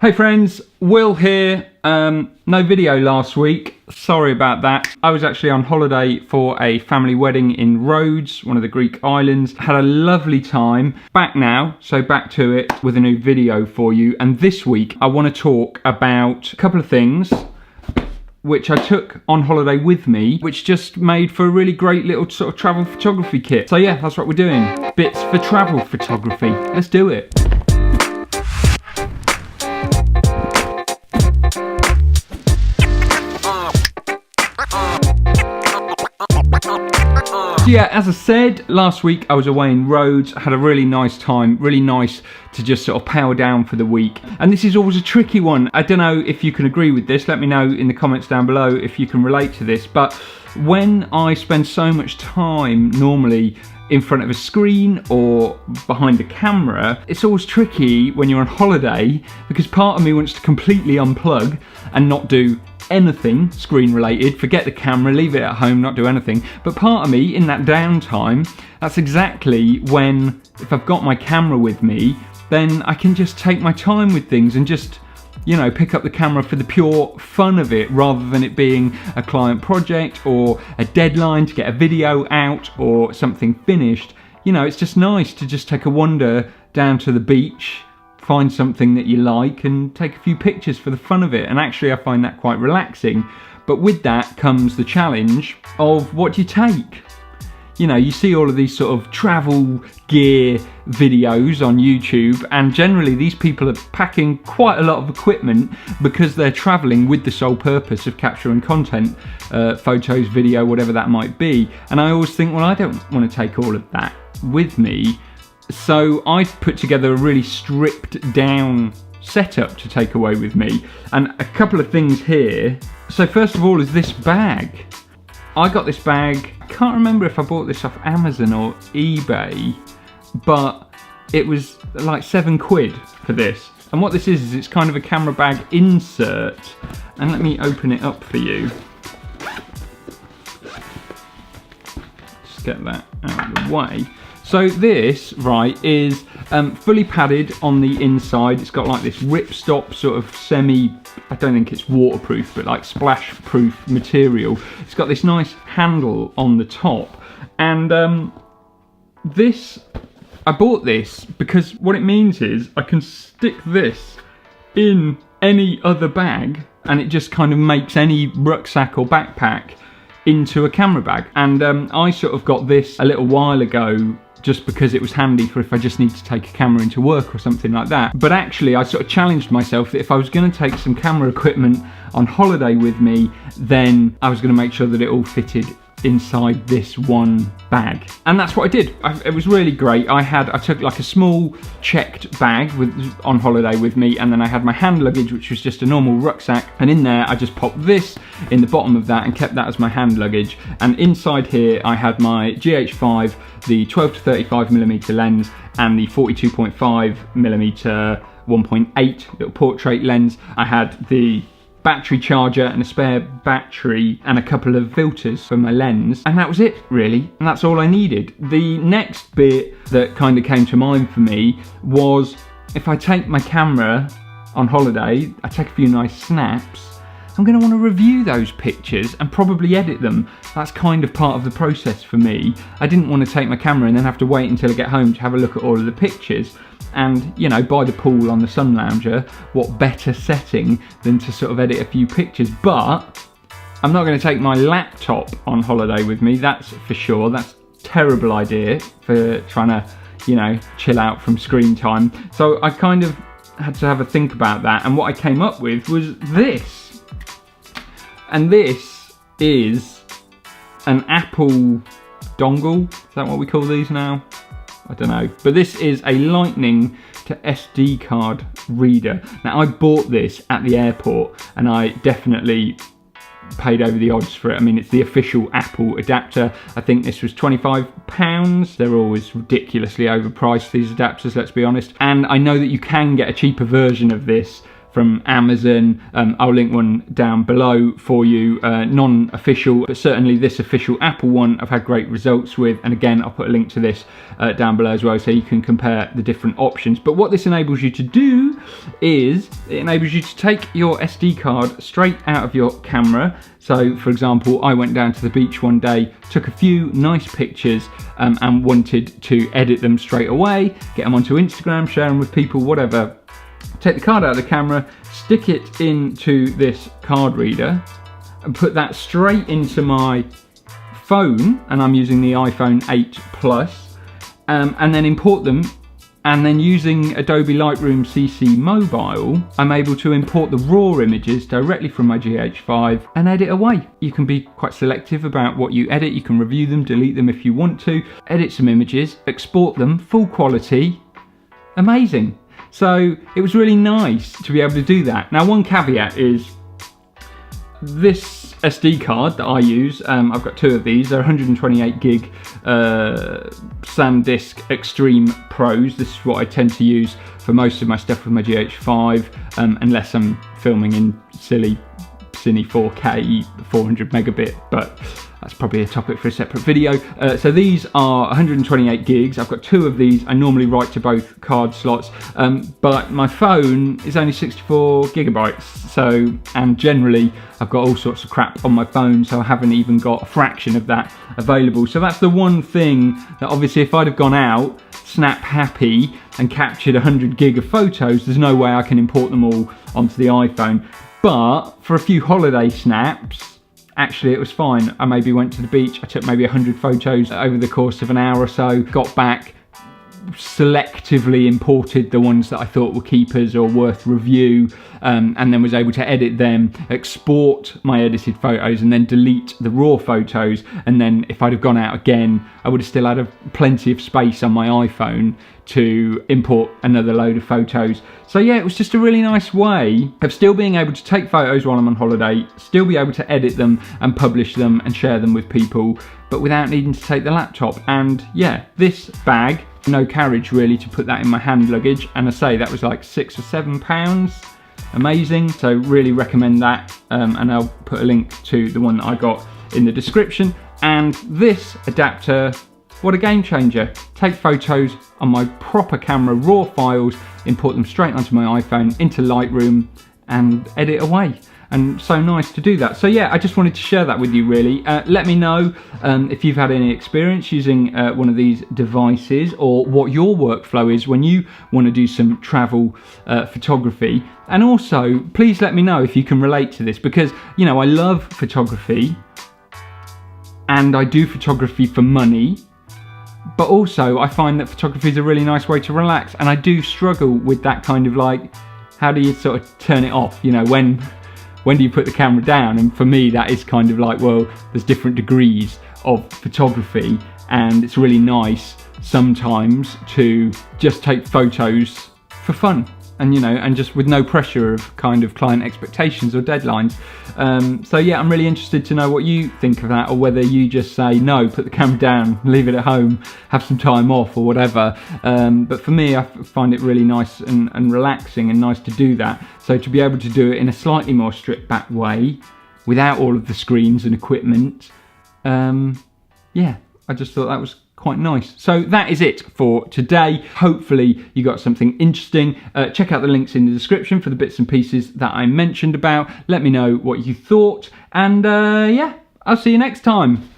Hey friends, Will here. No video last week, sorry about that. I was actually on holiday for a family wedding in Rhodes, one of the Greek islands. Had a lovely time. Back now, so back to it with a new video for you. And this week I want to talk about a couple of things which I took on holiday with me, which just made for a really great little sort of travel photography kit. So yeah, that's what we're doing. Bits for travel photography. Let's do it. Yeah, as I said, last week I was away in Rhodes, had a really nice time, really nice to just sort of power down for the week. And this is always a tricky one. I don't know if you can agree with this, let me know in the comments down below if you can relate to this, but when I spend so much time normally in front of a screen or behind a camera, it's always tricky when you're on holiday because part of me wants to completely unplug and not do anything screen related, forget the camera, leave it at home, not do anything. But part of me in that downtime, that's exactly when, if I've got my camera with me, then I can just take my time with things and just, you know, pick up the camera for the pure fun of it rather than it being a client project or a deadline to get a video out or something finished. You know, it's just nice to just take a wander down to the beach, find something that you like and take a few pictures for the fun of it. And actually I find that quite relaxing. But with that comes the challenge of what do you take? You know, you see all of these sort of travel gear videos on YouTube, and generally these people are packing quite a lot of equipment because they're traveling with the sole purpose of capturing content, photos, video, whatever that might be. And I always think, well, I don't want to take all of that with me. So I put together a really stripped down setup to take away with me, and a couple of things here. So first of all is this bag. I got this bag, I can't remember if I bought this off Amazon or eBay, but it was like £7 for this. And what this is it's kind of a camera bag insert, and let me open it up for you. Just get that out of the way. So this, right, is fully padded on the inside. It's got like this ripstop sort of I don't think it's waterproof, but like splash proof material. It's got this nice handle on the top. And I bought this because what it means is I can stick this in any other bag and it just kind of makes any rucksack or backpack into a camera bag. And I sort of got this a little while ago just because it was handy for if I just need to take a camera into work or something like that. But actually I sort of challenged myself that if I was going to take some camera equipment on holiday with me, then I was going to make sure that it all fitted inside this one bag. And that's what I did. It was really great. I took like a small checked bag on holiday with me, and then I had my hand luggage, which was just a normal rucksack, and in there I just popped this in the bottom of that and kept that as my hand luggage. And inside here I had my GH5, the 12 to 35mm lens, and the 42.5mm 1.8 little portrait lens. I had the battery charger and a spare battery and a couple of filters for my lens, and that was it really, and that's all I needed. The next bit that kind of came to mind for me was if I take my camera on holiday, I take a few nice snaps, I'm going to want to review those pictures and probably edit them. That's kind of part of the process for me. I didn't want to take my camera and then have to wait until I get home to have a look at all of the pictures. And, you know, by the pool on the sun lounger, what better setting than to sort of edit a few pictures. But I'm not going to take my laptop on holiday with me, that's for sure. That's a terrible idea for trying to, you know, chill out from screen time. So I kind of had to have a think about that, and what I came up with was this. And this is an Apple dongle. Is that what we call these now? I don't know. But this is a Lightning to SD card reader. Now I bought this at the airport and I definitely paid over the odds for it. I mean, it's the official Apple adapter. I think this was £25. They're always ridiculously overpriced, these adapters, let's be honest. And I know that you can get a cheaper version of this from Amazon. I'll link one down below for you, non-official, but certainly this official Apple one I've had great results with, and again I'll put a link to this down below as well so you can compare the different options. But what this enables you to do is it enables you to take your SD card straight out of your camera. So for example, I went down to the beach one day, took a few nice pictures and wanted to edit them straight away, get them onto Instagram, share them with people, whatever. Take the card out of the camera, stick it into this card reader and put that straight into my phone, and I'm using the iPhone 8 Plus, and then import them. And then using Adobe Lightroom CC Mobile, I'm able to import the raw images directly from my GH5 and edit away. You can be quite selective about what you edit. You can review them, delete them if you want to, edit some images, export them, full quality, amazing. So it was really nice to be able to do that. Now, one caveat is this SD card that I use, I've got two of these, they're 128 gig SanDisk Extreme Pros. This is what I tend to use for most of my stuff with my GH5, unless I'm filming in silly cine 4K 400 megabit, but that's probably a topic for a separate video. So these are 128 gigs. I've got two of these. I normally write to both card slots, but my phone is only 64 gigabytes. So, and generally I've got all sorts of crap on my phone, so I haven't even got a fraction of that available. So that's the one thing that obviously if I'd have gone out, snap happy, and captured 100 gig of photos, there's no way I can import them all onto the iPhone. But for a few holiday snaps, actually it was fine. I maybe went to the beach, I took maybe 100 photos over the course of an hour or so, got back, selectively imported the ones that I thought were keepers or worth review, and then was able to edit them, export my edited photos, and then delete the raw photos. And then if I'd have gone out again, I would have still had plenty of space on my iPhone to import another load of photos. So yeah, it was just a really nice way of still being able to take photos while I'm on holiday, still be able to edit them and publish them and share them with people, but without needing to take the laptop. And yeah, this bag, no carriage really to put that in my hand luggage, and I say that was like £6 or £7. Amazing. So really recommend that, and I'll put a link to the one that I got in the description. And this adapter, what a game changer. Take photos on my proper camera, raw files, import them straight onto my iPhone into Lightroom and edit away. And so nice to do that. So yeah, I just wanted to share that with you really. Let me know if you've had any experience using one of these devices, or what your workflow is when you want to do some travel photography. And also, please let me know if you can relate to this, because, you know, I love photography and I do photography for money, but also I find that photography is a really nice way to relax, and I do struggle with that kind of like, how do you sort of turn it off, you know, when do you put the camera down? And for me that is kind of like, well, there's different degrees of photography, and it's really nice sometimes to just take photos for fun, and you know, and just with no pressure of kind of client expectations or deadlines. So yeah, I'm really interested to know what you think of that, or whether you just say no, put the camera down, leave it at home, have some time off or whatever. But for me, I find it really nice and relaxing and nice to do that. So to be able to do it in a slightly more stripped back way, without all of the screens and equipment, yeah, I just thought that was quite nice. So that is it for today. Hopefully you got something interesting. Check out the links in the description for the bits and pieces that I mentioned about. Let me know what you thought, and yeah, I'll see you next time.